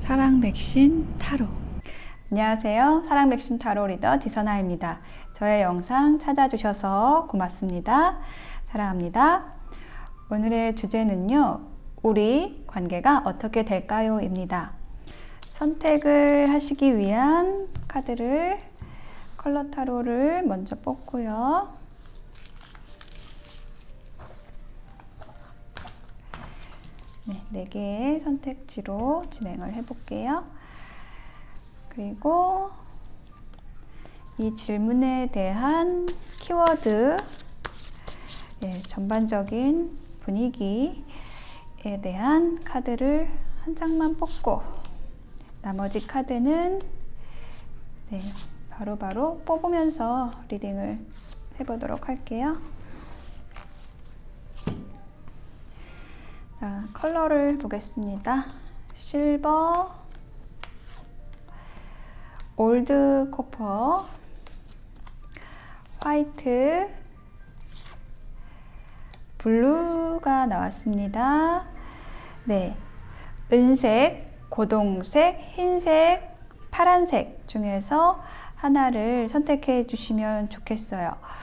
사랑 백신 타로. 안녕하세요. 사랑 백신 타로 리더 지선아입니다. 저의 영상 찾아주셔서 고맙습니다. 사랑합니다. 오늘의 주제는요, 우리 관계가 어떻게 될까요? 입니다. 선택을 하시기 위한 카드를, 컬러 타로를 먼저 뽑고요. 네 개의 선택지로 진행을 해볼게요. 그리고 이 질문에 대한 키워드, 전반적인 분위기에 대한 카드를 한 장만 뽑고 나머지 카드는 바로바로 뽑으면서 리딩을 해보도록 할게요. 자, 컬러를 보겠습니다. 실버, 올드 코퍼, 화이트, 블루가 나왔습니다. 네, 은색, 고동색, 흰색, 파란색 중에서 하나를 선택해 주시면 좋겠어요.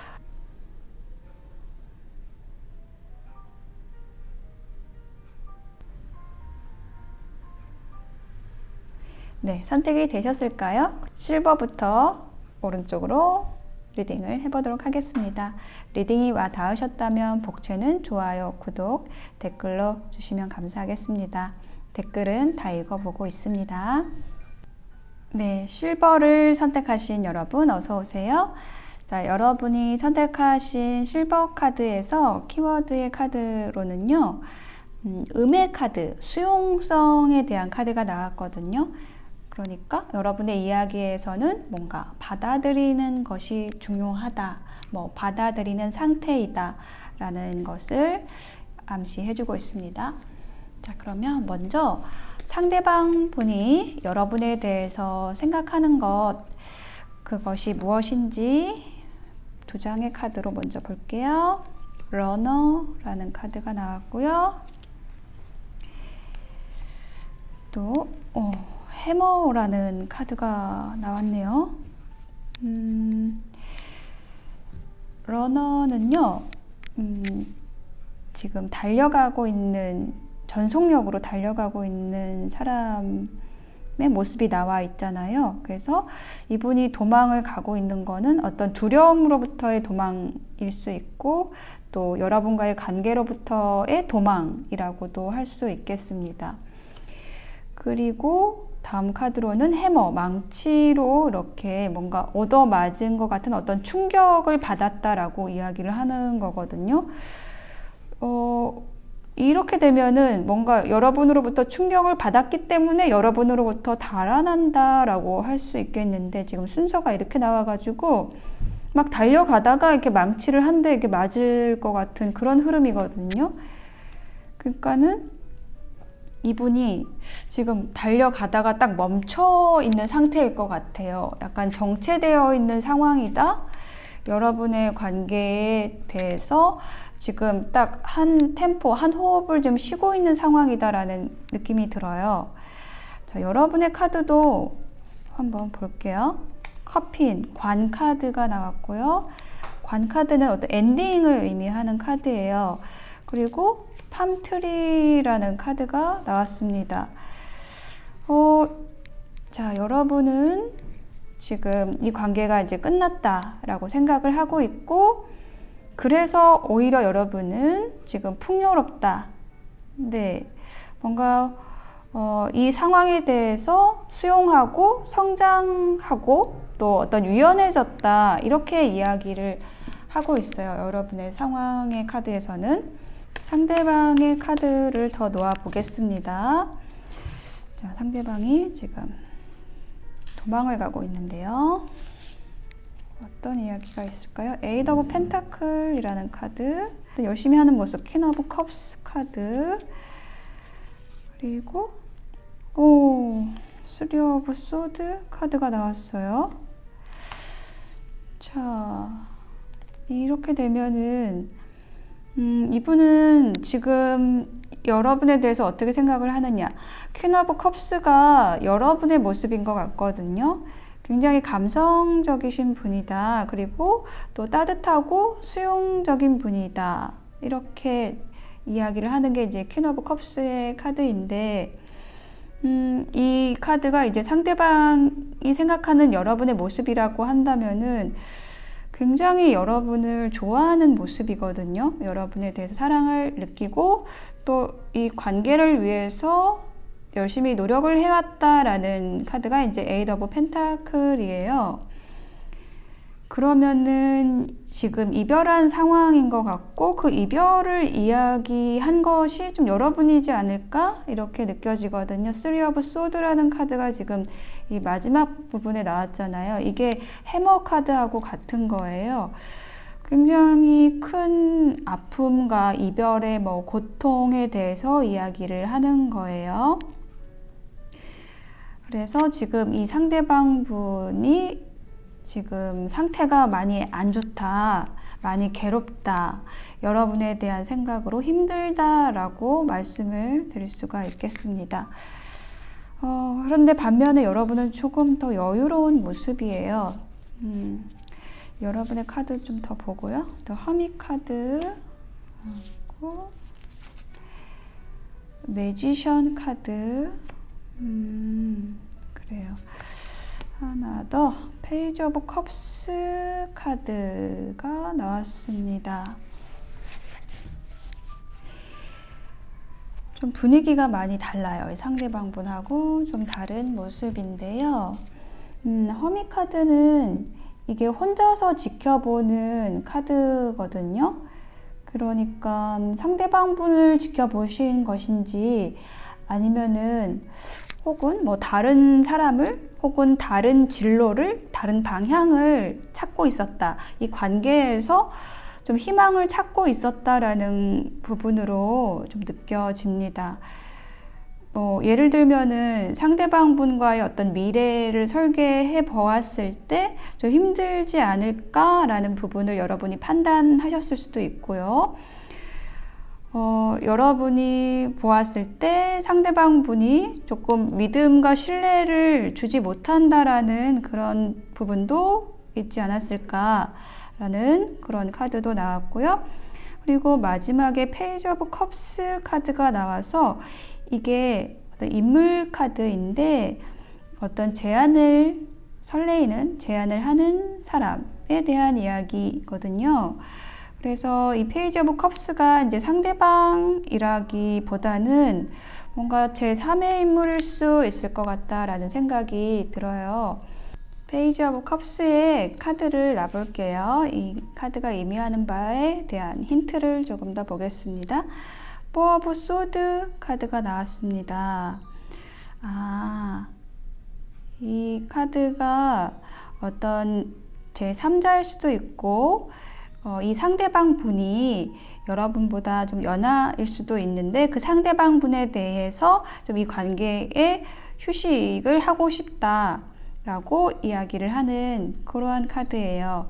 네, 선택이 되셨을까요? 실버부터 오른쪽으로 리딩을 해보도록 하겠습니다. 리딩이 와 닿으셨다면 복채는 좋아요, 구독, 댓글로 주시면 감사하겠습니다. 댓글은 다 읽어보고 있습니다. 네, 실버를 선택하신 여러분 어서 오세요. 자, 여러분이 선택하신 실버 카드에서 키워드의 카드로는요, 음의 카드, 수용성에 대한 카드가 나왔거든요. 그러니까 여러분의 이야기에서는 뭔가 받아들이는 것이 중요하다, 받아들이는 상태이다 라는 것을 암시해주고 있습니다. 자, 그러면 먼저 상대방 분이 여러분에 대해서 생각하는 그것이 무엇인지 두 장의 카드로 먼저 볼게요. 러너라는 카드가 나왔고요. 또 해머라는 카드가 나왔네요. 러너는요, 지금 전속력으로 달려가고 있는 사람의 모습이 나와 있잖아요. 그래서 이분이 도망을 가고 있는 거는 어떤 두려움으로부터의 도망일 수 있고, 또 여러분과의 관계로부터의 도망이라고도 할 수 있겠습니다. 그리고 다음 카드로는 해머, 망치로 이렇게 뭔가 얻어맞은 것 같은 어떤 충격을 받았다라고 이야기를 하는 거거든요. 이렇게 되면은 뭔가 여러분으로부터 충격을 받았기 때문에 여러분으로부터 달아난다라고 할 수 있겠는데, 지금 순서가 이렇게 나와가지고 막 달려가다가 이렇게 망치를 한 대 이렇게 맞을 것 같은 그런 흐름이거든요. 그러니까는 이분이 지금 달려가다가 딱 멈춰 있는 상태일 것 같아요. 약간 정체되어 있는 상황이다. 여러분의 관계에 대해서 지금 딱 한 템포, 한 호흡을 좀 쉬고 있는 상황이다라는 느낌이 들어요. 자, 여러분의 카드도 한번 볼게요. 커핀, 관 카드가 나왔고요. 관 카드는 어떤 엔딩을 의미하는 카드예요. 그리고 팜트리라는 카드가 나왔습니다. 자, 여러분은 지금 이 관계가 이제 끝났다라고 생각을 하고 있고, 그래서 오히려 여러분은 지금 풍요롭다. 네, 뭔가 이 상황에 대해서 수용하고 성장하고 또 어떤 유연해졌다, 이렇게 이야기를 하고 있어요. 여러분의 상황의 카드에서는. 상대방의 카드를 더 놓아 보겠습니다. 자, 상대방이 지금 도망을 가고 있는데요. 어떤 이야기가 있을까요? 에이드 오브 펜타클이라는 카드, 열심히 하는 모습, 퀸 오브 컵스 카드, 그리고 쓰리 오브 소드 카드가 나왔어요. 자, 이렇게 되면은 이분은 지금 여러분에 대해서 어떻게 생각을 하느냐. 퀸 오브 컵스가 여러분의 모습인 것 같거든요. 굉장히 감성적이신 분이다. 그리고 또 따뜻하고 수용적인 분이다. 이렇게 이야기를 하는 게 이제 퀸 오브 컵스의 카드인데, 이 카드가 이제 상대방이 생각하는 여러분의 모습이라고 한다면은 굉장히 여러분을 좋아하는 모습이거든요. 여러분에 대해서 사랑을 느끼고 또 이 관계를 위해서 열심히 노력을 해왔다라는 카드가 이제 에이드 오브 펜타클이에요. 그러면은 지금 이별한 상황인 것 같고 그 이별을 이야기한 것이 좀 여러분이지 않을까 이렇게 느껴지거든요. 쓰리 오브 소드라는 카드가 지금 이 마지막 부분에 나왔잖아요. 이게 해머 카드하고 같은 거예요. 굉장히 큰 아픔과 이별의 뭐 고통에 대해서 이야기를 하는 거예요. 그래서 지금 이 상대방 분이 지금 상태가 많이 안 좋다, 많이 괴롭다, 여러분에 대한 생각으로 힘들다라고 말씀을 드릴 수가 있겠습니다. 그런데 반면에 여러분은 조금 더 여유로운 모습이에요. 여러분의 카드 좀 더 보고요. 더 허밋 카드, 하고 매지션 카드, 그래요. 하나 더 페이지 오브 컵스 카드가 나왔습니다. 좀 분위기가 많이 달라요. 상대방 분하고 좀 다른 모습인데요. 허밋 카드는 이게 혼자서 지켜보는 카드거든요. 그러니까 상대방 분을 지켜보신 것인지 아니면은 혹은 뭐 다른 사람을 혹은 다른 진로를 다른 방향을 찾고 있었다. 이 관계에서 좀 희망을 찾고 있었다라는 부분으로 좀 느껴집니다. 예를 들면은 상대방 분과의 어떤 미래를 설계해 보았을 때 좀 힘들지 않을까라는 부분을 여러분이 판단하셨을 수도 있고요. 여러분이 보았을 때 상대방 분이 조금 믿음과 신뢰를 주지 못한다라는 그런 부분도 있지 않았을까라는 그런 카드도 나왔고요. 그리고 마지막에 페이지 오브 컵스 카드가 나와서 이게 어떤 인물 카드인데 어떤 제안을 하는 사람에 대한 이야기거든요. 그래서 이 페이지 오브 컵스가 이제 상대방이라기보다는 뭔가 제3의 인물일 수 있을 것 같다라는 생각이 들어요. 페이지 오브 컵스의 카드를 놔볼게요. 이 카드가 의미하는 바에 대한 힌트를 조금 더 보겠습니다. 포 오브 소드 카드가 나왔습니다. 이 카드가 어떤 제3자일 수도 있고 이 상대방 분이 여러분보다 좀 연하일 수도 있는데 그 상대방 분에 대해서 좀 이 관계에 휴식을 하고 싶다라고 이야기를 하는 그러한 카드예요.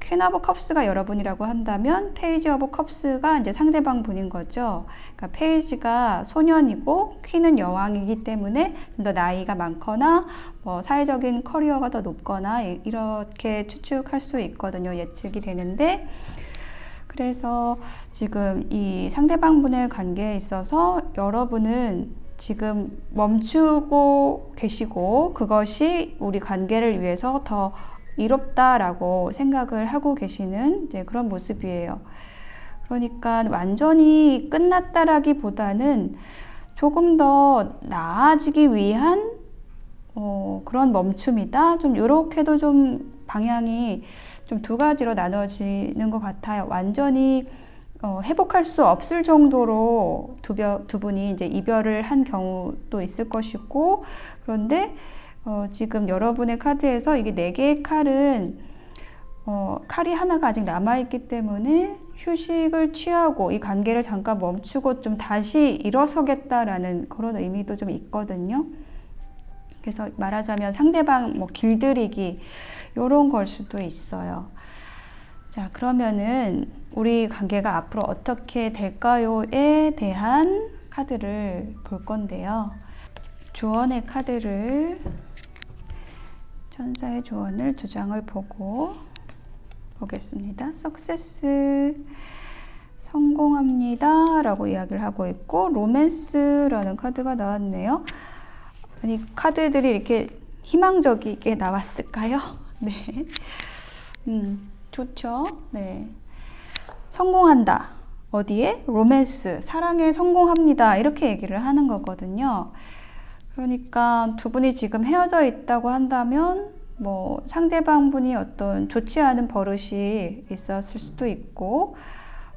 퀸 오브 컵스가 여러분이라고 한다면 페이지 오브 컵스가 이제 상대방 분인 거죠. 그러니까 페이지가 소년이고 퀸은 여왕이기 때문에 좀 더 나이가 많거나 뭐 사회적인 커리어가 더 높거나 이렇게 추측할 수 있거든요. 예측이 되는데 그래서 지금 이 상대방 분의 관계에 있어서 여러분은 지금 멈추고 계시고 그것이 우리 관계를 위해서 더 이롭다라고 생각을 하고 계시는 그런 모습이에요. 그러니까 완전히 끝났다라기보다는 조금 더 나아지기 위한 그런 멈춤이다. 좀 이렇게도 좀 방향이 좀 두 가지로 나눠지는 것 같아요. 완전히 회복할 수 없을 정도로 두 분이 이제 이별을 한 경우도 있을 것이고 그런데 지금 여러분의 카드에서 이게 4개의 칼은 칼이 하나가 아직 남아있기 때문에 휴식을 취하고 이 관계를 잠깐 멈추고 좀 다시 일어서겠다라는 그런 의미도 좀 있거든요. 그래서 말하자면 상대방 길들이기 이런 걸 수도 있어요. 자, 그러면은 우리 관계가 앞으로 어떻게 될까요에 대한 카드를 볼 건데요. 조언의 카드를, 천사의 조언을 두 장을 보고 보겠습니다. 석세스, 성공합니다 라고 이야기를 하고 있고, 로맨스라는 카드가 나왔네요. 아니, 카드들이 이렇게 희망적이게 나왔을까요? 네. 좋죠. 네. 성공한다. 어디에? 로맨스, 사랑에 성공합니다. 이렇게 얘기를 하는 거거든요. 그러니까 두 분이 지금 헤어져 있다고 한다면 뭐 상대방 분이 어떤 좋지 않은 버릇이 있었을 수도 있고,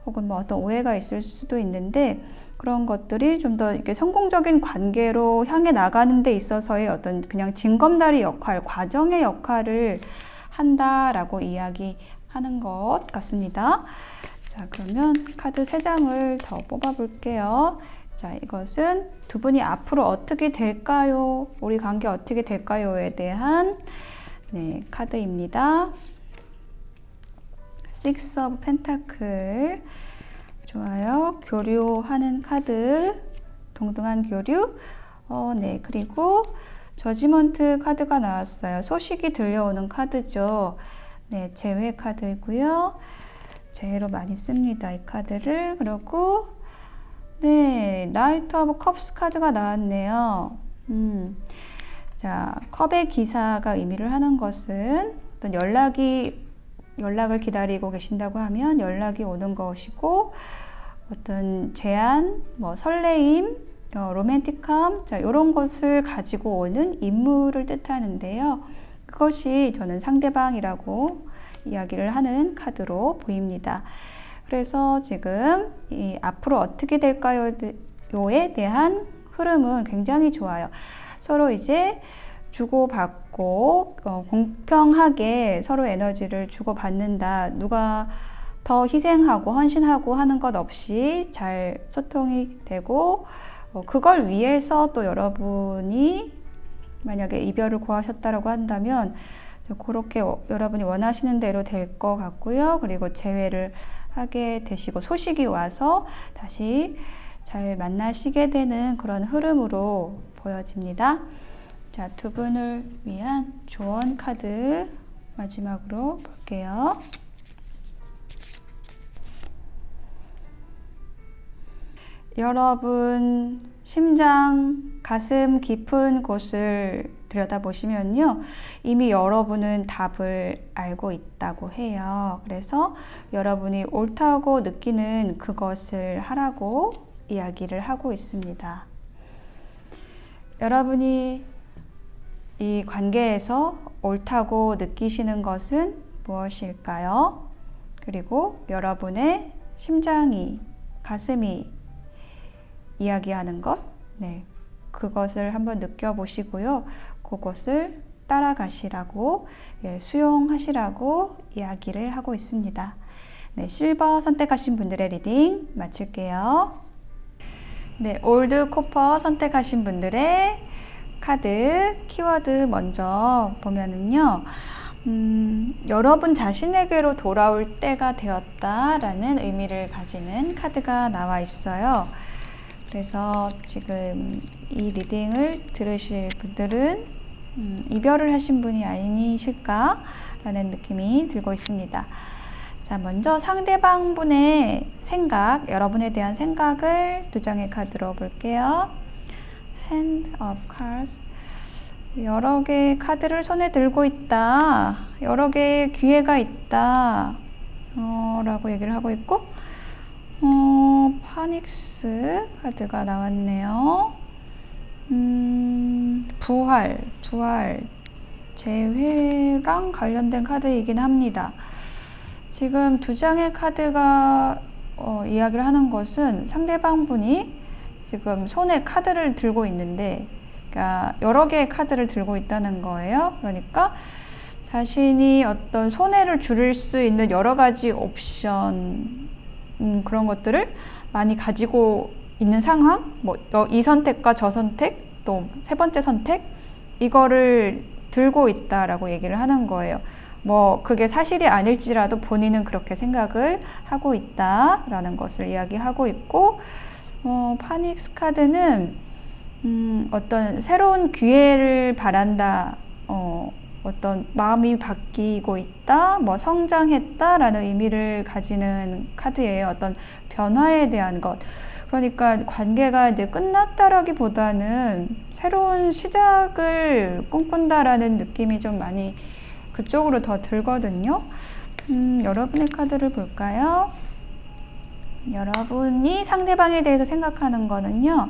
혹은 뭐 어떤 오해가 있을 수도 있는데, 그런 것들이 좀 더 이렇게 성공적인 관계로 향해 나가는 데 있어서의 어떤 그냥 징검다리 역할, 과정의 역할을 한다라고 이야기하는 것 같습니다. 자, 그러면 카드 3장을 더 뽑아 볼게요. 자, 이것은 두 분이 앞으로 어떻게 될까요? 우리 관계 어떻게 될까요?에 대한 카드입니다. Six of Pentacle. 좋아요. 교류하는 카드, 동등한 교류. 그리고 저지먼트 카드가 나왔어요. 소식이 들려오는 카드죠. 네, 재회 카드고요. 재회로 많이 씁니다, 이 카드를. 그리고 나이트 오브 컵스 카드가 나왔네요. 자, 컵의 기사가 의미를 하는 것은 어떤 연락을 기다리고 계신다고 하면 연락이 오는 것이고, 어떤 제안, 뭐 설레임, 로맨틱함, 자, 이런 것을 가지고 오는 인물을 뜻하는데요. 그것이 저는 상대방이라고 이야기를 하는 카드로 보입니다. 그래서 지금 이 앞으로 어떻게 될까요에 대한 흐름은 굉장히 좋아요. 서로 이제 주고받고 공평하게 서로 에너지를 주고받는다. 누가 더 희생하고 헌신하고 하는 것 없이 잘 소통이 되고, 그걸 위해서 또 여러분이 만약에 이별을 고하셨다라고 한다면 그렇게 여러분이 원하시는 대로 될 것 같고요. 그리고 재회를 하게 되시고 소식이 와서 다시 잘 만나시게 되는 그런 흐름으로 보여집니다. 자, 두 분을 위한 조언 카드 마지막으로 볼게요. 여러분 심장, 가슴 깊은 곳을 들여다보시면요, 이미 여러분은 답을 알고 있다고 해요. 그래서 여러분이 옳다고 느끼는 그것을 하라고 이야기를 하고 있습니다. 여러분이 이 관계에서 옳다고 느끼시는 것은 무엇일까요? 그리고 여러분의 심장이, 가슴이 이야기하는 것, 그것을 한번 느껴보시고요. 그것을 따라가시라고, 수용하시라고 이야기를 하고 있습니다. 실버 선택하신 분들의 리딩 마칠게요. 올드 코퍼 선택하신 분들의 카드 키워드 먼저 보면은요, 여러분 자신에게로 돌아올 때가 되었다라는 의미를 가지는 카드가 나와 있어요. 그래서 지금 이 리딩을 들으실 분들은 이별을 하신 분이 아니실까라는 느낌이 들고 있습니다. 자, 먼저 상대방 분의 생각, 여러분에 대한 생각을 두 장의 카드로 볼게요. Hand of Cards. 여러 개의 카드를 손에 들고 있다. 여러 개의 기회가 있다. 라고 얘기를 하고 있고, 파닉스 카드가 나왔네요. 부활, 재회랑 관련된 카드이긴 합니다. 지금 두 장의 카드가 이야기를 하는 것은 상대방 분이 지금 손에 카드를 들고 있는데, 그러니까 여러 개의 카드를 들고 있다는 거예요. 그러니까 자신이 어떤 손해를 줄일 수 있는 여러 가지 옵션, 그런 것들을 많이 가지고 있는 상황, 뭐 이 선택과 저 선택, 또 세 번째 선택, 이거를 들고 있다라고 얘기를 하는 거예요. 뭐 그게 사실이 아닐지라도 본인은 그렇게 생각을 하고 있다라는 것을 이야기하고 있고, 파닉스 카드는 어떤 새로운 기회를 바란다, 어떤 마음이 바뀌고 있다, 뭐 성장했다라는 의미를 가지는 카드예요. 어떤 변화에 대한 것. 그러니까 관계가 이제 끝났다라기보다는 새로운 시작을 꿈꾼다라는 느낌이 좀 많이 그쪽으로 더 들거든요. 여러분의 카드를 볼까요? 여러분이 상대방에 대해서 생각하는 거는요,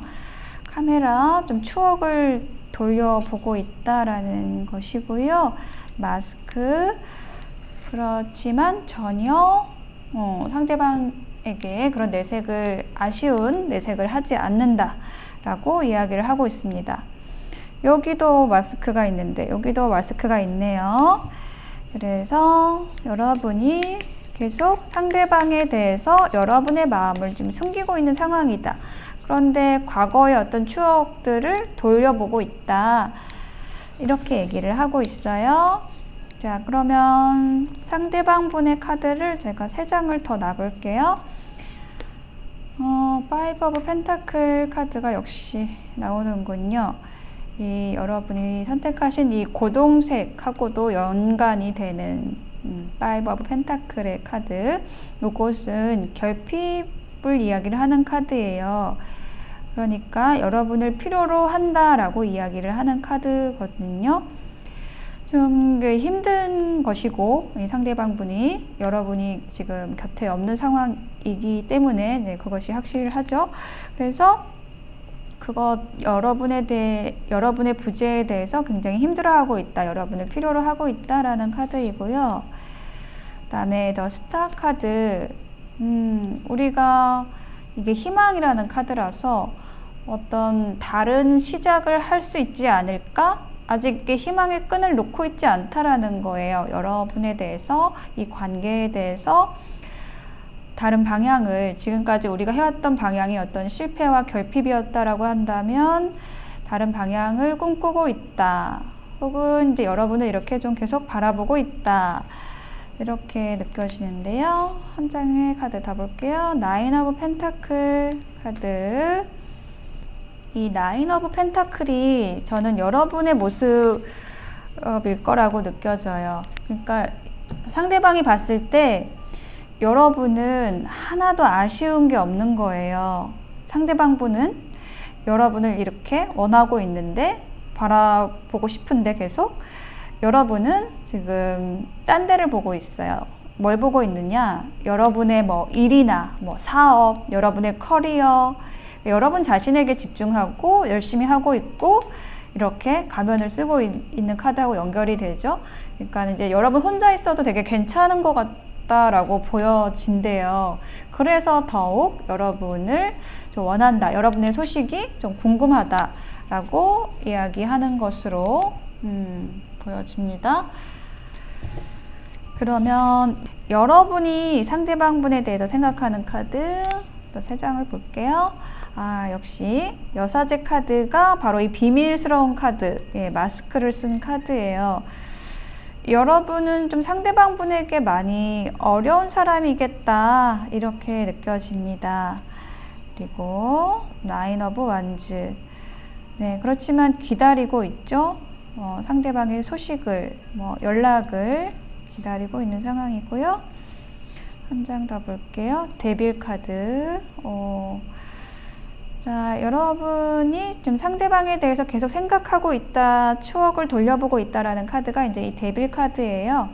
카메라 좀 추억을 돌려보고 있다라는 것이고요. 마스크. 그렇지만 전혀 상대방에게 그런 내색을, 아쉬운 내색을 하지 않는다라고 이야기를 하고 있습니다. 여기도 마스크가 있는데 여기도 마스크가 있네요. 그래서 여러분이 계속 상대방에 대해서 여러분의 마음을 좀 숨기고 있는 상황이다. 그런데 과거의 어떤 추억들을 돌려보고 있다. 이렇게 얘기를 하고 있어요. 자, 그러면 상대방 분의 카드를 제가 3장을 더 놔볼게요. 파이브 오브 펜타클 카드가 역시 나오는군요. 이 여러분이 선택하신 이 고동색하고도 연관이 되는 파이브 오브 펜타클의 카드. 이것은 결핍을 이야기를 하는 카드예요. 그러니까 여러분을 필요로 한다라고 이야기를 하는 카드거든요. 좀 힘든 것이고, 이 상대방 분이 여러분이 지금 곁에 없는 상황이기 때문에 그것이 확실하죠. 그래서 여러분의 부재에 대해서 굉장히 힘들어하고 있다, 여러분을 필요로 하고 있다라는 카드이고요. 그 다음에 더 스타 카드. 우리가 이게 희망이라는 카드라서 어떤 다른 시작을 할 수 있지 않을까? 아직 희망의 끈을 놓고 있지 않다라는 거예요. 여러분에 대해서, 이 관계에 대해서 다른 방향을, 지금까지 우리가 해왔던 방향이 어떤 실패와 결핍이었다라고 한다면 다른 방향을 꿈꾸고 있다. 혹은 이제 여러분을 이렇게 좀 계속 바라보고 있다. 이렇게 느껴지는데요. 한 장의 카드 다 볼게요. 나인 오브 펜타클 카드. 이 나인 오브 펜타클이 저는 여러분의 모습일 거라고 느껴져요. 그러니까 상대방이 봤을 때 여러분은 하나도 아쉬운 게 없는 거예요. 상대방 분은 여러분을 이렇게 원하고 있는데, 바라보고 싶은데 계속 여러분은 지금 딴 데를 보고 있어요. 뭘 보고 있느냐? 여러분의 뭐 일이나 뭐 사업, 여러분의 커리어, 여러분 자신에게 집중하고 열심히 하고 있고, 이렇게 가면을 쓰고 있는 카드하고 연결이 되죠. 그러니까 이제 여러분 혼자 있어도 되게 괜찮은 것 같다라고 보여진대요. 그래서 더욱 여러분을 좀 원한다, 여러분의 소식이 좀 궁금하다라고 이야기하는 것으로 보여집니다. 그러면 여러분이 상대방 분에 대해서 생각하는 카드 또 3장을 볼게요. 역시 여사제 카드가 바로 이 비밀스러운 카드, 마스크를 쓴 카드예요. 여러분은 좀 상대방 분에게 많이 어려운 사람이겠다, 이렇게 느껴집니다. 그리고 나인 오브 완즈. 네, 그렇지만 기다리고 있죠. 상대방의 소식을, 연락을 기다리고 있는 상황이고요. 한 장 더 볼게요. 데빌 카드. 자, 여러분이 좀 상대방에 대해서 계속 생각하고 있다, 추억을 돌려보고 있다라는 카드가 이제 이 데빌 카드예요.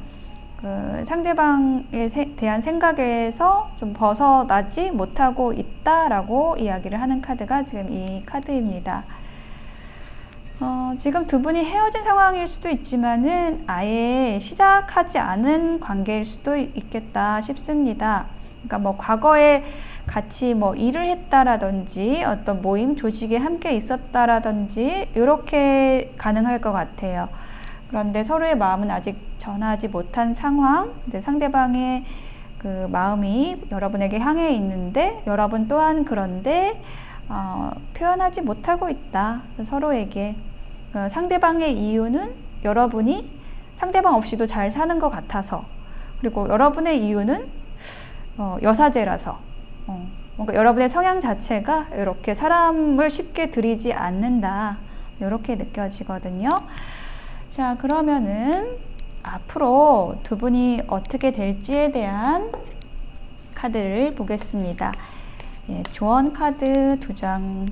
상대방에 대한 생각에서 좀 벗어나지 못하고 있다라고 이야기를 하는 카드가 지금 이 카드입니다. 지금 두 분이 헤어진 상황일 수도 있지만은 아예 시작하지 않은 관계일 수도 있겠다 싶습니다. 그러니까 과거에 같이 일을 했다라든지 어떤 모임, 조직에 함께 있었다라든지 이렇게 가능할 것 같아요. 그런데 서로의 마음은 아직 전하지 못한 상황, 근데 상대방의 그 마음이 여러분에게 향해 있는데 여러분 또한 그런데 표현하지 못하고 있다. 서로에게 상대방의 이유는 여러분이 상대방 없이도 잘 사는 것 같아서, 그리고 여러분의 이유는 여사제라서, 뭔가 여러분의 성향 자체가 이렇게 사람을 쉽게 들이지 않는다, 이렇게 느껴지거든요. 자, 그러면은 앞으로 두 분이 어떻게 될지에 대한 카드를 보겠습니다. 예, 조언 카드 2장,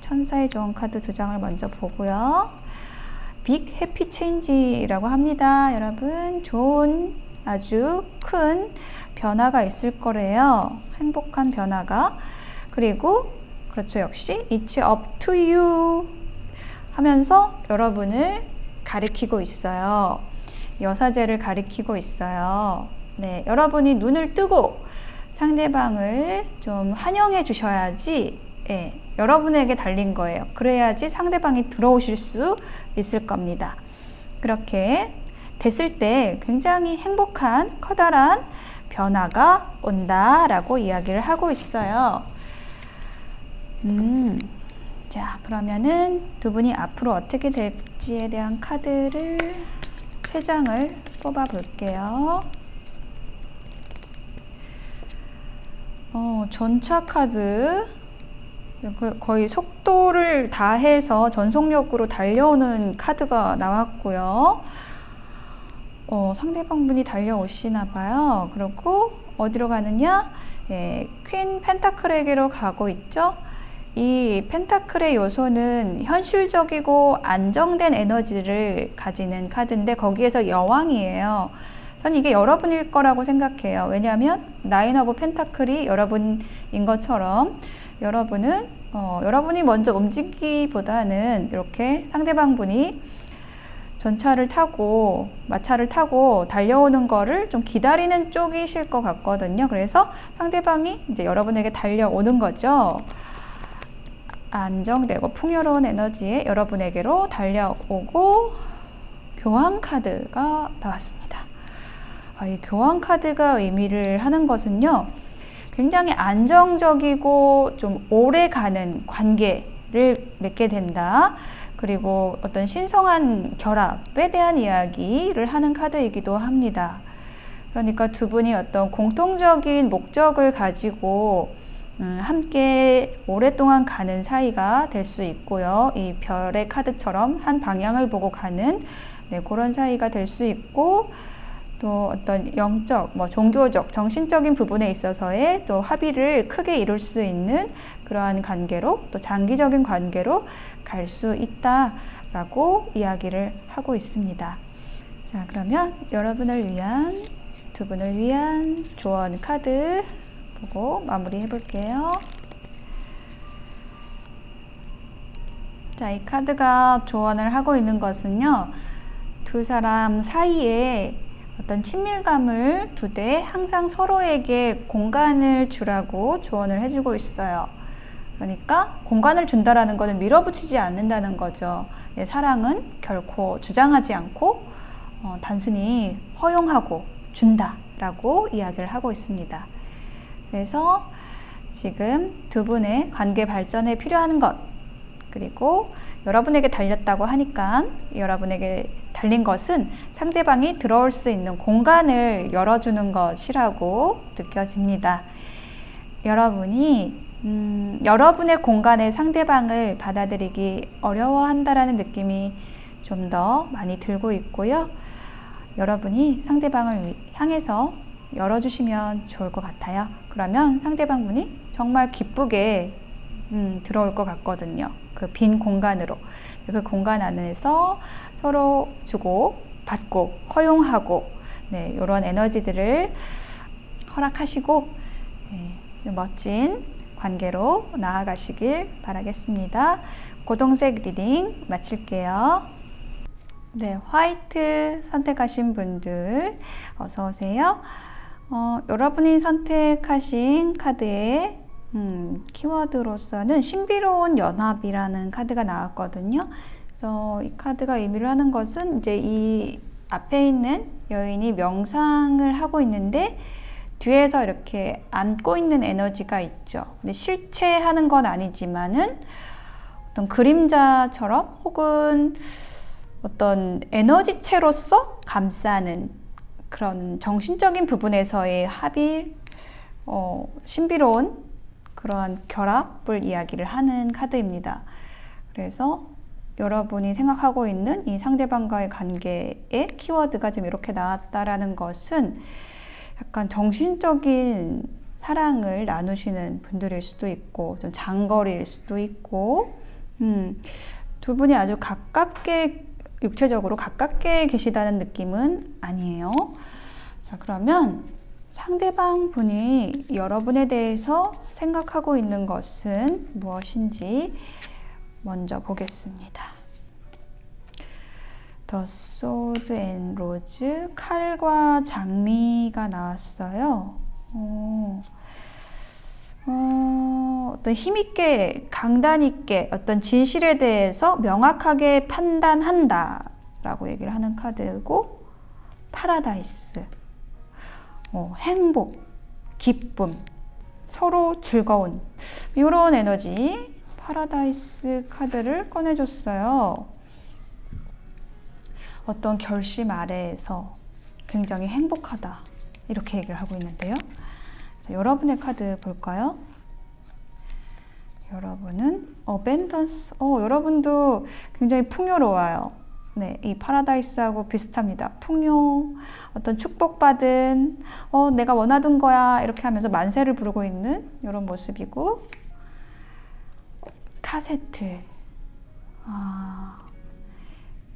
천사의 조언 카드 2장을 먼저 보고요. 빅 해피 체인지라고 합니다. 여러분, 좋은 아주 큰 변화가 있을 거래요. 행복한 변화가. 그리고 그렇죠, 역시 It's up to you 하면서 여러분을 가리키고 있어요. 여사제를 가리키고 있어요. 네, 여러분이 눈을 뜨고 상대방을 좀 환영해 주셔야지, 예, 여러분에게 달린 거예요. 그래야지 상대방이 들어오실 수 있을 겁니다. 그렇게 됐을 때 굉장히 행복한 커다란 변화가 온다라고 이야기를 하고 있어요. 자, 그러면은 두 분이 앞으로 어떻게 될지에 대한 카드를 3장을 뽑아 볼게요. 전차 카드, 거의 속도를 다해서 전속력으로 달려오는 카드가 나왔고요. 상대방분이 달려오시나 봐요. 그리고 어디로 가느냐? 예, 퀸 펜타클에게로 가고 있죠. 이 펜타클의 요소는 현실적이고 안정된 에너지를 가지는 카드인데, 거기에서 여왕이에요. 전 이게 여러분일 거라고 생각해요. 왜냐하면 나인 오브 펜타클이 여러분인 것처럼 여러분은 여러분이 먼저 움직이기보다는 이렇게 상대방분이 전차를 타고 마차를 타고 달려오는 거를 좀 기다리는 쪽이실 것 같거든요. 그래서 상대방이 이제 여러분에게 달려오는 거죠. 안정되고 풍요로운 에너지에 여러분에게로 달려오고, 교황 카드가 나왔습니다. 이 교황 카드가 의미를 하는 것은요, 굉장히 안정적이고 좀 오래가는 관계를 맺게 된다. 그리고 어떤 신성한 결합에 대한 이야기를 하는 카드이기도 합니다. 그러니까 두 분이 어떤 공통적인 목적을 가지고 함께 오랫동안 가는 사이가 될 수 있고요. 이 별의 카드처럼 한 방향을 보고 가는, 네, 그런 사이가 될 수 있고, 또 어떤 영적, 종교적, 정신적인 부분에 있어서의 또 합의를 크게 이룰 수 있는 그러한 관계로, 또 장기적인 관계로 갈 수 있다라고 이야기를 하고 있습니다. 자, 그러면 여러분을 위한, 두 분을 위한 조언 카드 보고 마무리해 볼게요. 자, 이 카드가 조언을 하고 있는 것은요, 두 사람 사이에 어떤 친밀감을 두되 항상 서로에게 공간을 주라고 조언을 해주고 있어요. 그러니까 공간을 준다라는 것은 밀어붙이지 않는다는 거죠. 사랑은 결코 주장하지 않고 단순히 허용하고 준다라고 이야기를 하고 있습니다. 그래서 지금 두 분의 관계 발전에 필요한 것, 그리고 여러분에게 달렸다고 하니까 여러분에게 달린 것은 상대방이 들어올 수 있는 공간을 열어주는 것이라고 느껴집니다. 여러분이 여러분의 공간에 상대방을 받아들이기 어려워한다라는 느낌이 좀 더 많이 들고 있고요. 여러분이 상대방을 향해서 열어주시면 좋을 것 같아요. 그러면 상대방분이 정말 기쁘게 들어올 것 같거든요. 그 빈 공간으로. 그 공간 안에서 서로 주고 받고 허용하고, 네, 이런 에너지들을 허락하시고, 네, 멋진 관계로 나아가시길 바라겠습니다. 고동색 리딩 마칠게요. 네, 화이트 선택하신 분들 어서 오세요. 여러분이 선택하신 카드의 키워드로서는 신비로운 연합이라는 카드가 나왔거든요. 그래서 이 카드가 의미를 하는 것은 이제 이 앞에 있는 여인이 명상을 하고 있는데 뒤에서 이렇게 안고 있는 에너지가 있죠. 근데 실체하는 건 아니지만은 어떤 그림자처럼 혹은 어떤 에너지체로서 감싸는 그런 정신적인 부분에서의 합일, 신비로운 그러한 결합을 이야기를 하는 카드입니다. 그래서 여러분이 생각하고 있는 이 상대방과의 관계의 키워드가 지금 이렇게 나왔다라는 것은 약간 정신적인 사랑을 나누시는 분들일 수도 있고, 좀 장거리일 수도 있고, 두 분이 아주 가깝게, 육체적으로 가깝게 계시다는 느낌은 아니에요. 자, 그러면 상대방 분이 여러분에 대해서 생각하고 있는 것은 무엇인지 먼저 보겠습니다. The Sword and Rose, 칼과 장미가 나왔어요. 어떤 힘있게, 강단있게 어떤 진실에 대해서 명확하게 판단한다 라고 얘기를 하는 카드고, 파라다이스, 행복, 기쁨, 서로 즐거운, 이런 에너지, 파라다이스 카드를 꺼내줬어요. 어떤 결심 아래에서 굉장히 행복하다, 이렇게 얘기를 하고 있는데요. 자, 여러분의 카드 볼까요? 여러분은 어벤던스. 여러분도 굉장히 풍요로워요. 네, 이 파라다이스하고 비슷합니다. 풍요, 어떤 축복받은, 내가 원하던 거야, 이렇게 하면서 만세를 부르고 있는 이런 모습이고, 카세트.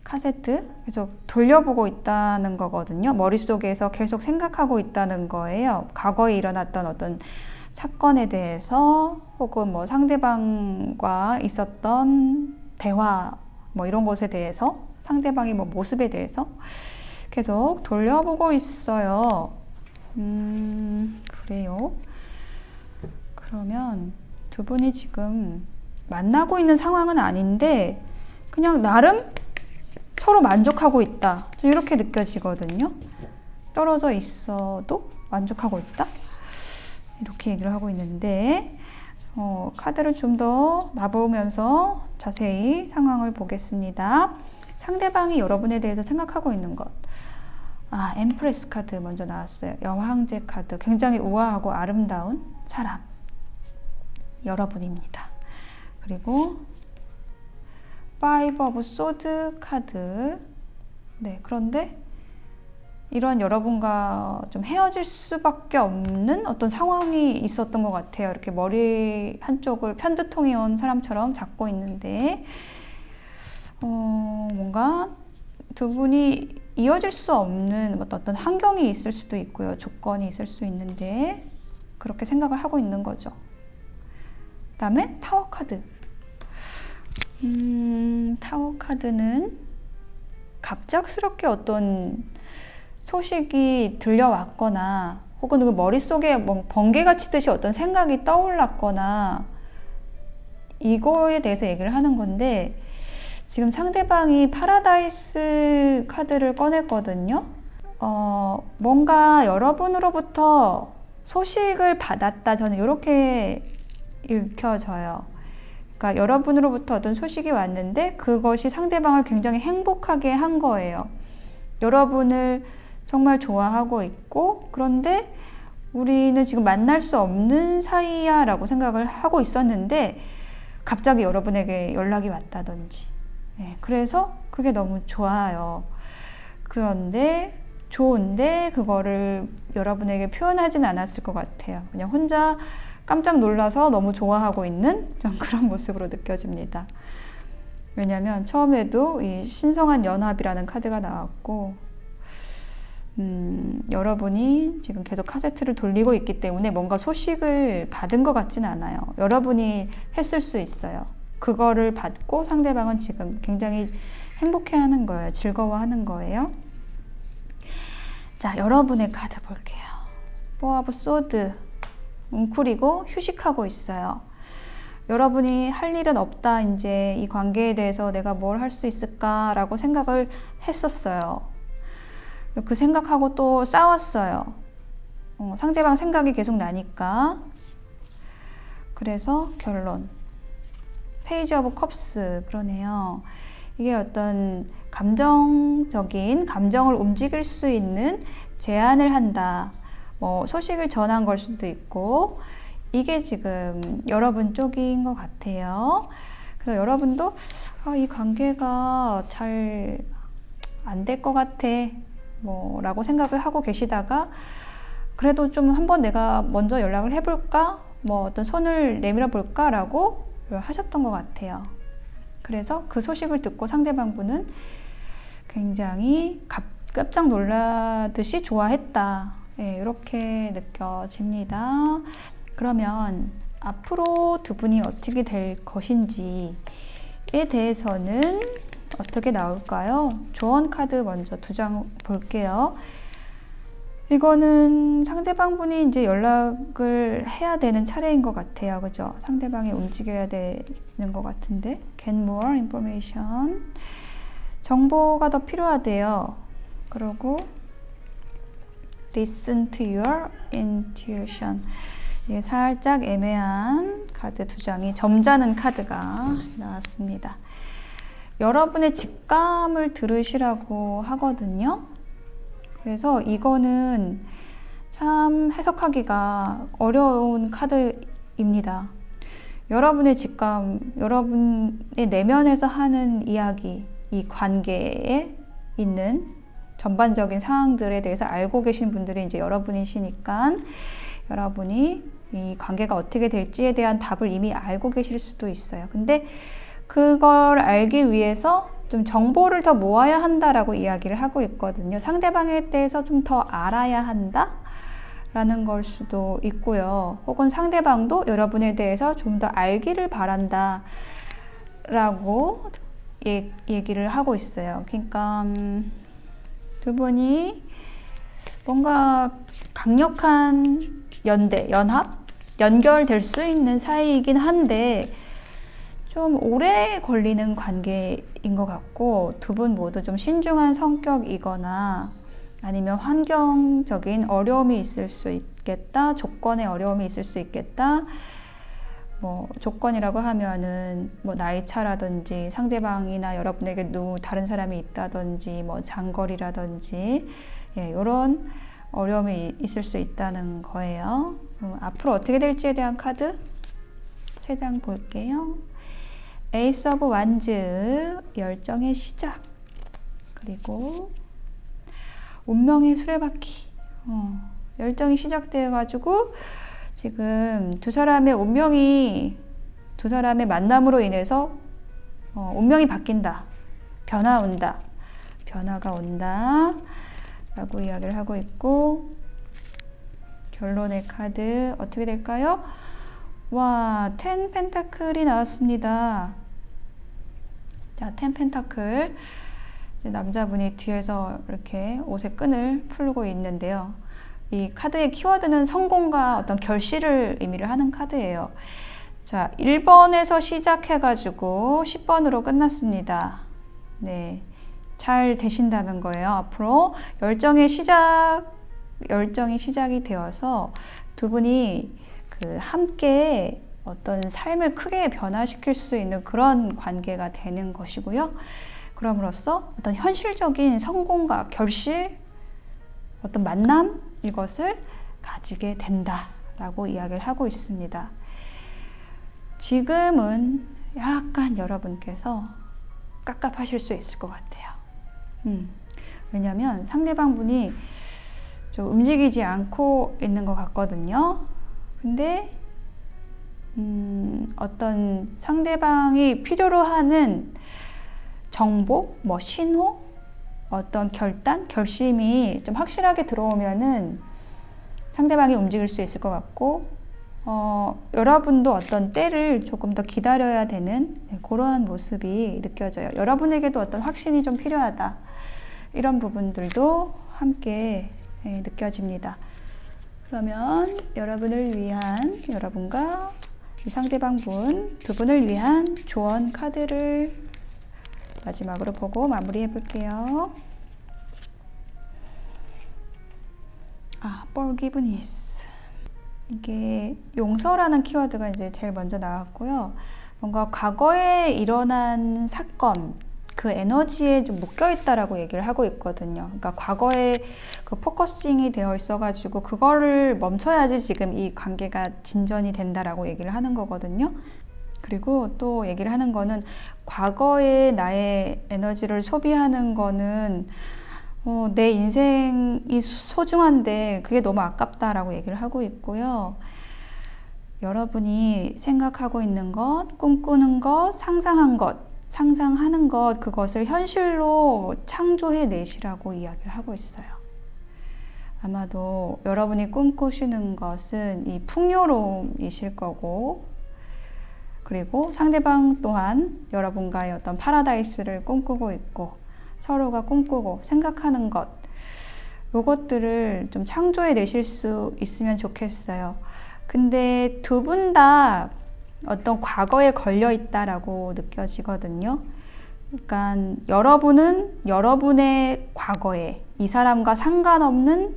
카세트, 계속 돌려보고 있다는 거거든요. 머릿속에서 계속 생각하고 있다는 거예요. 과거에 일어났던 어떤 사건에 대해서, 혹은 뭐 상대방과 있었던 대화, 뭐 이런 것에 대해서, 상대방의 뭐 모습에 대해서 계속 돌려보고 있어요. 그래요. 그러면 두 분이 지금 만나고 있는 상황은 아닌데, 그냥 나름 서로 만족하고 있다, 좀 이렇게 느껴지거든요. 떨어져 있어도 만족하고 있다, 이렇게 얘기를 하고 있는데, 카드를 좀 더 놔보면서 자세히 상황을 보겠습니다. 상대방이 여러분에 대해서 생각하고 있는 것. 엠프레스 카드 먼저 나왔어요. 여왕제 카드. 굉장히 우아하고 아름다운 사람, 여러분입니다. 그리고 파이브 오브 소드 카드. 네, 그런데 이런 여러분과 좀 헤어질 수밖에 없는 어떤 상황이 있었던 것 같아요. 이렇게 머리 한쪽을 편두통이 온 사람처럼 잡고 있는데, 뭔가 두 분이 이어질 수 없는 어떤 환경이 있을 수도 있고요. 조건이 있을 수 있는데, 그렇게 생각을 하고 있는 거죠. 그 다음에 타워 카드. 타워 카드는 갑작스럽게 어떤 소식이 들려왔거나, 혹은 그 머릿속에 뭐 번개가 치듯이 어떤 생각이 떠올랐거나, 이거에 대해서 얘기를 하는 건데, 지금 상대방이 파라다이스 카드를 꺼냈거든요. 뭔가 여러분으로부터 소식을 받았다, 저는 이렇게 읽혀져요. 그러니까 여러분으로부터 어떤 소식이 왔는데 그것이 상대방을 굉장히 행복하게 한 거예요. 여러분을 정말 좋아하고 있고, 그런데 우리는 지금 만날 수 없는 사이야 라고 생각을 하고 있었는데 갑자기 여러분에게 연락이 왔다든지, 네, 그래서 그게 너무 좋아요. 그런데 좋은데 그거를 여러분에게 표현하진 않았을 것 같아요. 그냥 혼자 깜짝 놀라서 너무 좋아하고 있는 좀 그런 모습으로 느껴집니다. 왜냐하면 처음에도 이 신성한 연합이라는 카드가 나왔고, 여러분이 지금 계속 카세트를 돌리고 있기 때문에 뭔가 소식을 받은 것 같진 않아요. 여러분이 했을 수 있어요. 그거를 받고 상대방은 지금 굉장히 행복해하는 거예요. 즐거워하는 거예요. 자, 여러분의 카드 볼게요. 포 오브 소드, 웅크리고 휴식하고 있어요. 여러분이 할 일은 없다, 이제 이 관계에 대해서 내가 뭘 할 수 있을까라고 생각을 했었어요. 그 생각하고 또 싸웠어요. 상대방 생각이 계속 나니까. 그래서 결론. 페이지 오브 컵스, 그러네요. 이게 어떤 감정적인 감정을 움직일 수 있는 제안을 한다. 뭐 소식을 전한 걸 수도 있고 이게 지금 여러분 쪽인 것 같아요. 그래서 여러분도 이 관계가 잘 안 될 것 같아 뭐 라고 생각을 하고 계시다가 그래도 좀 한번 내가 먼저 연락을 해볼까? 뭐 어떤 손을 내밀어 볼까? 라고 하셨던 것 같아요. 그래서 그 소식을 듣고 상대방 분은 굉장히 깜짝 놀라듯이 좋아했다. 네, 이렇게 느껴집니다. 그러면 앞으로 두 분이 어떻게 될 것인지에 대해서는 어떻게 나올까요? 조언 카드 먼저 2장 볼게요. 이거는 상대방 분이 이제 연락을 해야 되는 차례인 것 같아요. 그죠? 상대방이 움직여야 되는 것 같은데. Get more information. 정보가 더 필요하대요. 그리고 Listen to your intuition. 이게 살짝 애매한 카드 2장이 점잖은 카드가 나왔습니다. 여러분의 직감을 들으시라고 하거든요. 그래서 이거는 참 해석하기가 어려운 카드입니다. 여러분의 직감, 여러분의 내면에서 하는 이야기, 이 관계에 있는 전반적인 상황들에 대해서 알고 계신 분들이 이제 여러분이시니까 여러분이 이 관계가 어떻게 될지에 대한 답을 이미 알고 계실 수도 있어요. 근데 그걸 알기 위해서 좀 정보를 더 모아야 한다라고 이야기를 하고 있거든요. 상대방에 대해서 좀 더 알아야 한다? 라는 걸 수도 있고요. 혹은 상대방도 여러분에 대해서 좀 더 알기를 바란다 라고 얘기를 하고 있어요. 그러니까 두 분이 뭔가 강력한 연합? 연결될 수 있는 사이이긴 한데 좀 오래 걸리는 관계인 것 같고 두 분 모두 좀 신중한 성격이거나 아니면 환경적인 어려움이 있을 수 있겠다. 조건의 어려움이 있을 수 있겠다. 뭐 조건이라고 하면은 뭐 나이 차라든지 상대방이나 여러분에게 다른 사람이 있다든지 뭐 장거리라든지 이런 어려움이 있을 수 있다는 거예요. 앞으로 어떻게 될지에 대한 카드 3장 볼게요. 에이스 오브 완즈, 열정의 시작, 그리고 운명의 수레바퀴. 열정이 시작되어가지고 지금 두 사람의 운명이 두 사람의 만남으로 인해서 운명이 바뀐다. 변화가 온다 라고 이야기를 하고 있고 결론의 카드 어떻게 될까요? 와, 10 펜타클이 나왔습니다. 자, 10 펜타클. 남자분이 뒤에서 이렇게 옷의 끈을 풀고 있는데요. 이 카드의 키워드는 성공과 어떤 결실을 의미를 하는 카드예요. 자, 1번에서 시작해가지고 10번으로 끝났습니다. 네. 잘 되신다는 거예요. 앞으로 열정이 시작이 되어서 두 분이 함께 어떤 삶을 크게 변화시킬 수 있는 그런 관계가 되는 것이고요. 그럼으로써 어떤 현실적인 성공과 결실, 어떤 만남, 이것을 가지게 된다라고 이야기를 하고 있습니다. 지금은 약간 여러분께서 깝깝하실 수 있을 것 같아요. 왜냐하면 상대방 분이 좀 움직이지 않고 있는 것 같거든요. 근데 어떤 상대방이 필요로 하는 정보, 뭐 신호, 어떤 결심이 좀 확실하게 들어오면은 상대방이 움직일 수 있을 것 같고, 여러분도 어떤 때를 조금 더 기다려야 되는 그러한 모습이 느껴져요. 여러분에게도 어떤 확신이 좀 필요하다. 이런 부분들도 함께 느껴집니다. 그러면 여러분과 이 상대방 두 분을 위한 조언 카드를 마지막으로 보고 마무리해 볼게요. forgiveness. 이게 용서라는 키워드가 이제 제일 먼저 나왔고요. 뭔가 과거에 일어난 사건, 그 에너지에 좀 묶여 있다라고 얘기를 하고 있거든요. 그러니까 과거에 그 포커싱이 되어 있어가지고 그거를 멈춰야지 지금 이 관계가 진전이 된다라고 얘기를 하는 거거든요. 그리고 또 얘기를 하는 거는 과거에 나의 에너지를 소비하는 거는 내 인생이 소중한데 그게 너무 아깝다라고 얘기를 하고 있고요. 여러분이 생각하고 있는 것, 꿈꾸는 것, 상상하는 것, 그것을 현실로 창조해 내시라고 이야기를 하고 있어요. 아마도 여러분이 꿈꾸시는 것은 이 풍요로움이실 거고, 그리고 상대방 또한 여러분과의 어떤 파라다이스를 꿈꾸고 있고, 서로가 꿈꾸고 생각하는 것, 요것들을 좀 창조해 내실 수 있으면 좋겠어요. 근데 두 분 다 어떤 과거에 걸려 있다라고 느껴지거든요. 그러니까 여러분은 여러분의 과거에, 이 사람과 상관없는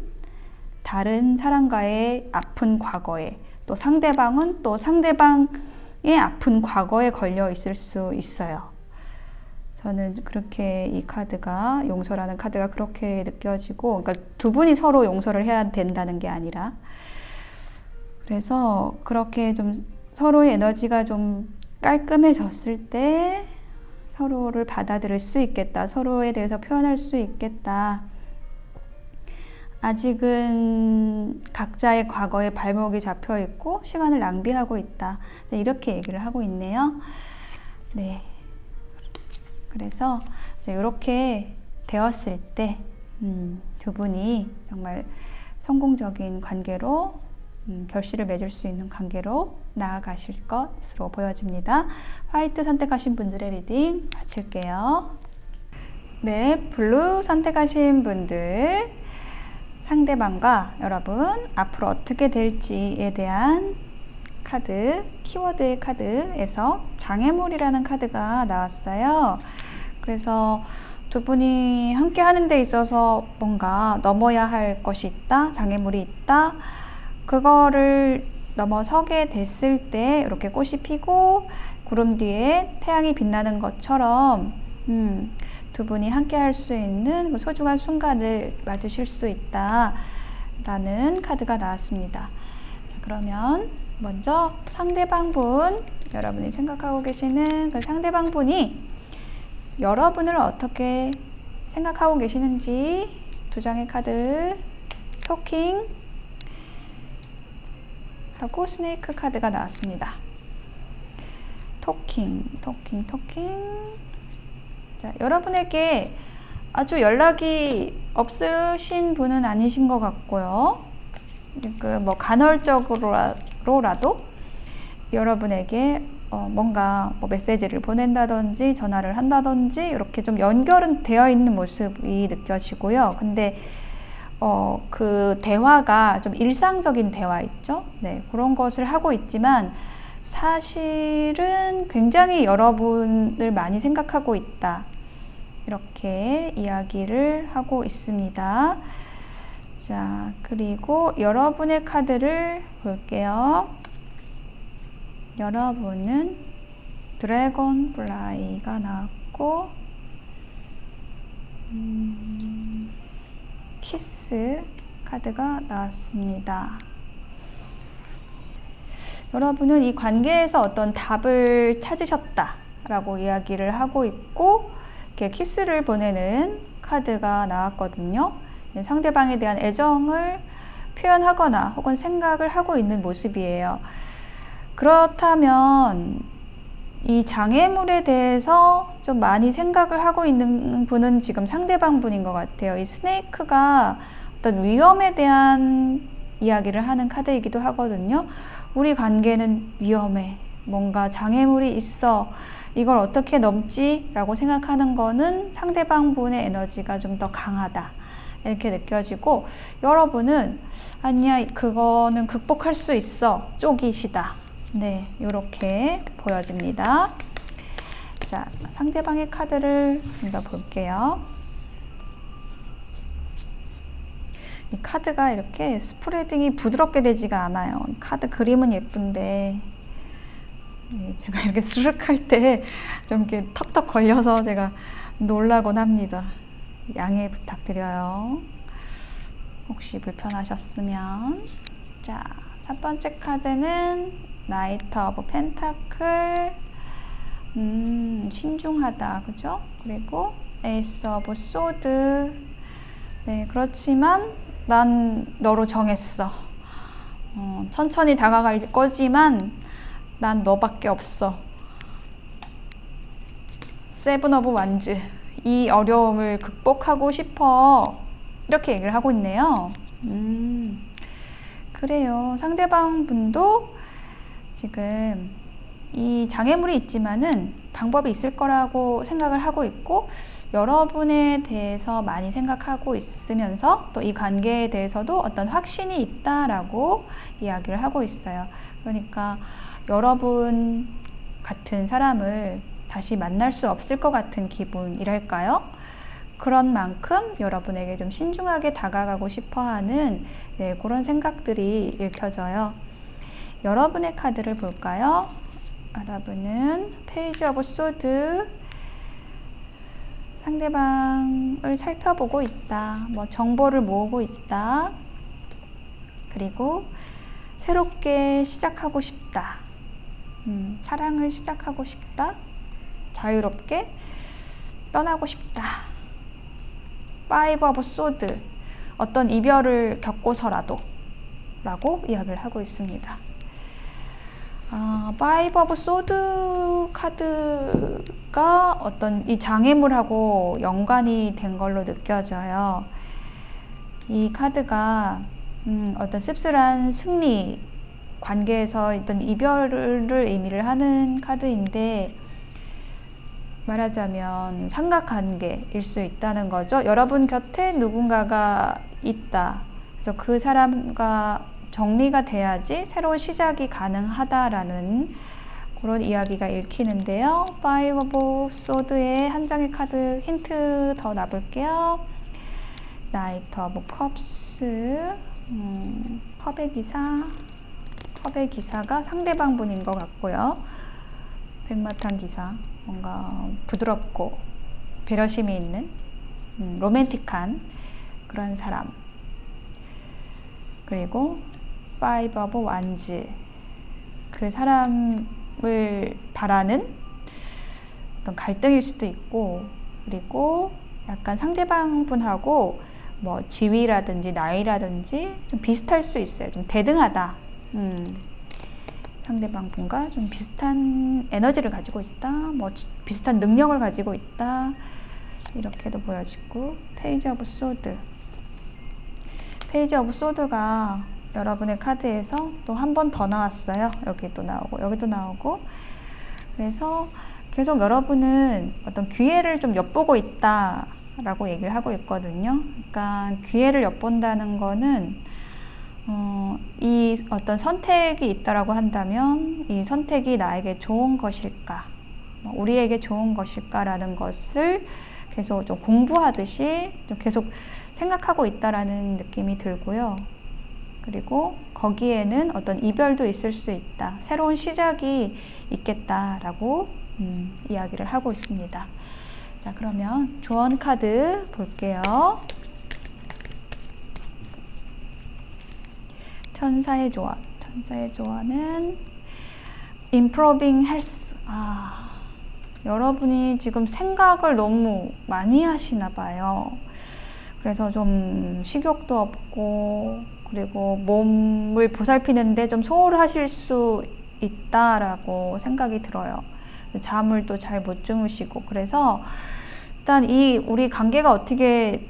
다른 사람과의 아픈 과거에, 또 상대방은 또 상대방의 아픈 과거에 걸려 있을 수 있어요. 저는 그렇게 이 카드가, 용서라는 카드가 그렇게 느껴지고, 그러니까 두 분이 서로 용서를 해야 된다는 게 아니라, 그래서 그렇게 좀 서로의 에너지가 좀 깔끔해졌을 때 서로를 받아들일 수 있겠다. 서로에 대해서 표현할 수 있겠다. 아직은 각자의 과거에 발목이 잡혀 있고 시간을 낭비하고 있다. 이렇게 얘기를 하고 있네요. 네. 그래서 이렇게 되었을 때 두 분이 정말 성공적인 관계로 결실을 맺을 수 있는 관계로 나아가실 것으로 보여집니다. 화이트 선택하신 분들의 리딩 마칠게요. 네, 블루 선택하신 분들, 상대방과 여러분 앞으로 어떻게 될지에 대한 카드, 키워드의 카드에서 장애물이라는 카드가 나왔어요. 그래서 두 분이 함께 하는 데 있어서 뭔가 넘어야 할 것이 있다, 장애물이 있다, 그거를 넘어서게 됐을 때 이렇게 꽃이 피고 구름 뒤에 태양이 빛나는 것처럼 두 분이 함께 할 수 있는 그 소중한 순간을 맞으실 수 있다 라는 카드가 나왔습니다. 자, 그러면 먼저 상대방 분, 여러분이 생각하고 계시는 그 상대방 분이 여러분을 어떻게 생각하고 계시는지 두 장의 카드, 토킹 하고 스네이크 카드가 나왔습니다. 토킹. 자, 여러분에게 아주 연락이 없으신 분은 아니신 것 같고요. 뭐 간헐적으로라도 여러분에게 뭔가 뭐 메시지를 보낸다든지 전화를 한다든지 이렇게 좀 연결은 되어 있는 모습이 느껴지고요. 근데 그 대화가 좀 일상적인 대화 있죠? 네, 그런 것을 하고 있지만 사실은 굉장히 여러분을 많이 생각하고 있다. 이렇게 이야기를 하고 있습니다. 자, 그리고 여러분의 카드를 볼게요. 여러분은 드래곤 플라이가 나왔고, 키스 카드가 나왔습니다. 여러분은 이 관계에서 어떤 답을 찾으셨다라고 이야기를 하고 있고, 이렇게 키스를 보내는 카드가 나왔거든요. 상대방에 대한 애정을 표현하거나 혹은 생각을 하고 있는 모습이에요. 그렇다면 이 장애물에 대해서 좀 많이 생각을 하고 있는 분은 지금 상대방 분인 것 같아요. 이 스네이크가 어떤 위험에 대한 이야기를 하는 카드이기도 하거든요. 우리 관계는 위험해. 뭔가 장애물이 있어. 이걸 어떻게 넘지? 라고 생각하는 거는 상대방 분의 에너지가 좀 더 강하다. 이렇게 느껴지고, 여러분은 아니야, 그거는 극복할 수 있어. 쪽이시다. 네, 이렇게 보여집니다. 자, 상대방의 카드를 좀 더 볼게요. 이 카드가 이렇게 스프레딩이 부드럽게 되지가 않아요. 카드 그림은 예쁜데, 네, 제가 이렇게 수륵할 때 좀 이렇게 턱턱 걸려서 제가 놀라곤 합니다. 양해 부탁드려요. 혹시 불편하셨으면. 자, 첫 번째 카드는 나이트 오브 펜타클. 신중하다, 그죠? 그리고 에이스 오브 소드. 네, 그렇지만 난 너로 정했어. 천천히 다가갈 거지만 난 너밖에 없어. 세븐 오브 완즈. 이 어려움을 극복하고 싶어. 이렇게 얘기를 하고 있네요. 그래요. 상대방 분도 지금 이 장애물이 있지만은 방법이 있을 거라고 생각을 하고 있고, 여러분에 대해서 많이 생각하고 있으면서 또 이 관계에 대해서도 어떤 확신이 있다라고 이야기를 하고 있어요. 그러니까 여러분 같은 사람을 다시 만날 수 없을 것 같은 기분이랄까요? 그런 만큼 여러분에게 좀 신중하게 다가가고 싶어 하는 그런 생각들이 읽혀져요. 여러분의 카드를 볼까요? 여러분은 페이지 오브 소드. 상대방을 살펴보고 있다. 정보를 모으고 있다. 그리고 새롭게 시작하고 싶다. 사랑을 시작하고 싶다. 자유롭게 떠나고 싶다. 파이브 오브 소드. 어떤 이별을 겪고서라도 라고 이야기를 하고 있습니다. 파이브 오브 소드 카드가 어떤 이 장애물하고 연관이 된 걸로 느껴져요. 이 카드가 어떤 씁쓸한 승리, 관계에서 어떤 이별을 의미를 하는 카드인데, 말하자면 삼각관계일 수 있다는 거죠. 여러분 곁에 누군가가 있다. 그래서 그 사람과 정리가 돼야지 새로운 시작이 가능하다라는 그런 이야기가 읽히는데요. 파이브 오브 소드의 한 장의 카드 힌트 더 놔볼게요. 나이트 오브 컵스. 컵의 기사가 상대방 분인 것 같고요. 백마탄 기사. 뭔가 부드럽고 배려심이 있는 로맨틱한 그런 사람. 그리고 파이브 오브 완즈. 그 사람을 바라는 어떤 갈등일 수도 있고, 그리고 약간 상대방 분하고 지위라든지 나이라든지 좀 비슷할 수 있어요. 좀 대등하다. 상대방 분과 좀 비슷한 에너지를 가지고 있다. 비슷한 능력을 가지고 있다. 이렇게도 보여지고, 페이지 오브 소드. 페이지 오브 소드가 여러분의 카드에서 또 한 번 더 나왔어요. 여기도 나오고 여기도 나오고. 그래서 계속 여러분은 어떤 기회를 좀 엿보고 있다라고 얘기를 하고 있거든요. 그러니까 기회를 엿본다는 거는 이 어떤 선택이 있다라고 한다면 이 선택이 나에게 좋은 것일까, 우리에게 좋은 것일까라는 것을 계속 좀 공부하듯이 좀 계속 생각하고 있다라는 느낌이 들고요. 그리고 거기에는 어떤 이별도 있을 수 있다, 새로운 시작이 있겠다라고 이야기를 하고 있습니다. 자, 그러면 조언 카드 볼게요. 천사의 조언. 천사의 조언은 Improving Health. 여러분이 지금 생각을 너무 많이 하시나 봐요. 그래서 좀 식욕도 없고, 그리고 몸을 보살피는데 좀 소홀하실 수 있다라고 생각이 들어요. 잠을 또 잘 못 주무시고. 그래서 일단 우리 관계가 어떻게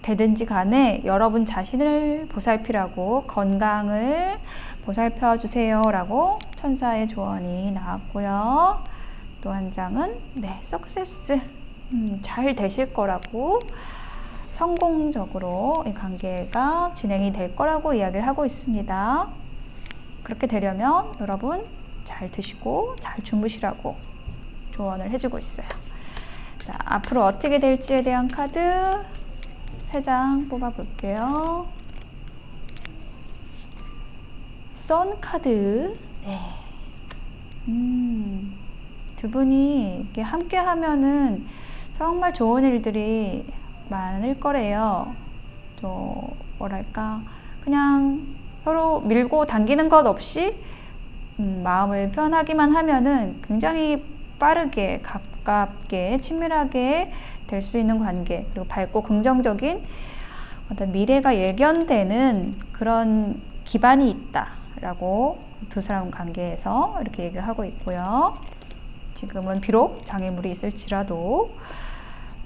되든지 간에 여러분 자신을 보살피라고, 건강을 보살펴 주세요 라고 천사의 조언이 나왔고요. 또 한 장은 석세스. 잘 되실 거라고, 성공적으로 이 관계가 진행이 될 거라고 이야기를 하고 있습니다. 그렇게 되려면 여러분 잘 드시고 잘 주무시라고 조언을 해주고 있어요. 자, 앞으로 어떻게 될지에 대한 카드 3장 뽑아볼게요. 선 카드. 두 분이 이렇게 함께 하면은 정말 좋은 일들이 많을 거래요. 뭐랄까, 그냥 서로 밀고 당기는 것 없이 마음을 편하기만 하면은 굉장히 빠르게, 가깝게, 친밀하게 될 수 있는 관계, 그리고 밝고 긍정적인 어떤 미래가 예견되는 그런 기반이 있다라고 두 사람 관계에서 이렇게 얘기를 하고 있고요. 지금은 비록 장애물이 있을지라도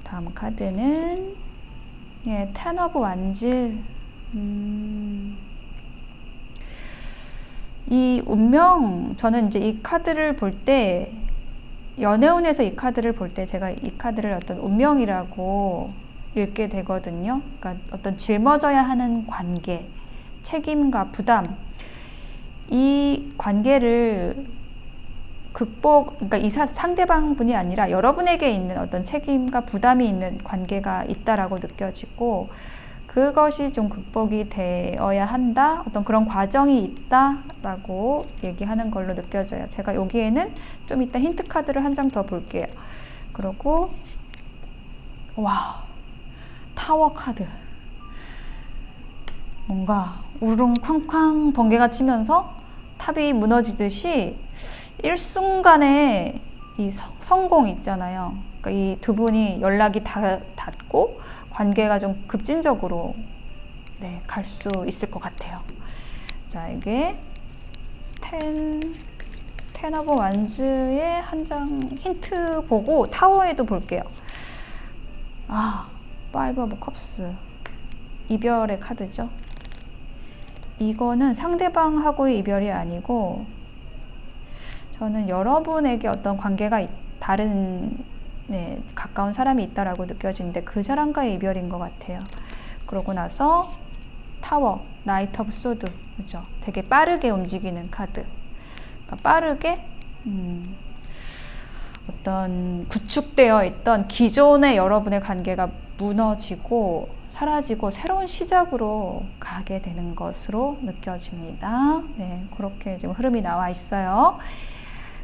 다음 카드는 텐 오브 완즈. 이 운명, 저는 이제 이 카드를 볼 때, 연애운에서 이 카드를 볼 때 제가 이 카드를 어떤 운명이라고 읽게 되거든요. 그러니까 어떤 짊어져야 하는 관계, 책임과 부담, 이 관계를 그러니까 이 상대방 분이 아니라 여러분에게 있는 어떤 책임과 부담이 있는 관계가 있다라고 느껴지고, 그것이 좀 극복이 되어야 한다, 어떤 그런 과정이 있다라고 얘기하는 걸로 느껴져요. 제가 여기에는 좀 이따 힌트 카드를 한 장 더 볼게요. 그리고 와, 타워 카드. 뭔가 우르릉 쾅쾅 번개가 치면서 탑이 무너지듯이 일순간에 이 성공 있잖아요. 그러니까 이 두 분이 연락이 닿고 관계가 좀 급진적으로 갈 수 있을 것 같아요. 자, 이게 텐 오브 완즈의 한 장 힌트 보고 타워에도 볼게요. 파이브 오브 컵스. 이별의 카드죠. 이거는 상대방하고의 이별이 아니고, 저는 여러분에게 어떤 관계가 다른 가까운 사람이 있다라고 느껴지는데 그 사람과의 이별인 것 같아요. 그러고 나서 타워, 나이트 오브 소드, 그죠? 되게 빠르게 움직이는 카드. 그러니까 빠르게 어떤 구축되어 있던 기존의 여러분의 관계가 무너지고 사라지고 새로운 시작으로 가게 되는 것으로 느껴집니다. 그렇게 지금 흐름이 나와 있어요.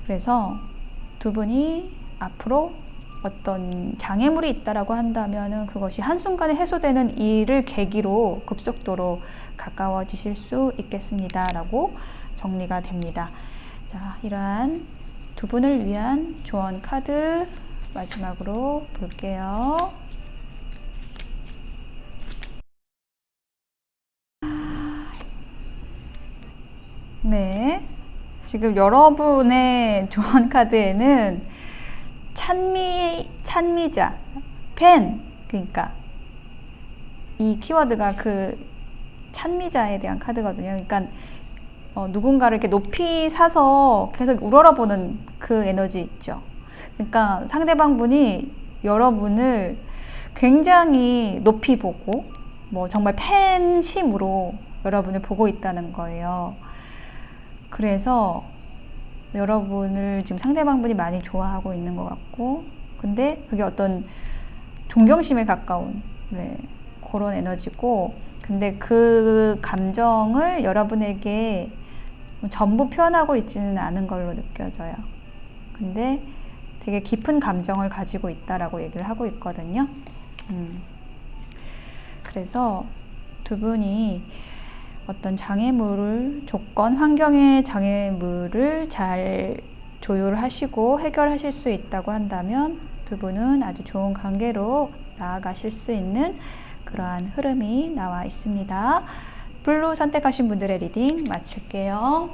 그래서 두 분이 앞으로 어떤 장애물이 있다라고 한다면은 그것이 한순간에 해소되는 일을 계기로 급속도로 가까워지실 수 있겠습니다라고 정리가 됩니다. 자, 이러한 두 분을 위한 조언 카드 마지막으로 볼게요. 네, 지금 여러분의 조언 카드에는 찬미자, 팬, 그러니까 이 키워드가 그 찬미자에 대한 카드거든요. 그러니까 누군가를 이렇게 높이 사서 계속 우러러보는 그 에너지 있죠. 그러니까 상대방 분이 여러분을 굉장히 높이 보고 정말 팬심으로 여러분을 보고 있다는 거예요. 그래서 여러분을 지금 상대방 분이 많이 좋아하고 있는 것 같고, 근데 그게 어떤 존경심에 가까운 그런 에너지고, 근데 그 감정을 여러분에게 전부 표현하고 있지는 않은 걸로 느껴져요. 근데 되게 깊은 감정을 가지고 있다라고 얘기를 하고 있거든요. 그래서 두 분이 어떤 장애물을, 조건, 환경의 장애물을 잘 조율하시고 해결하실 수 있다고 한다면 두 분은 아주 좋은 관계로 나아가실 수 있는 그러한 흐름이 나와 있습니다. 블루 선택하신 분들의 리딩 마칠게요.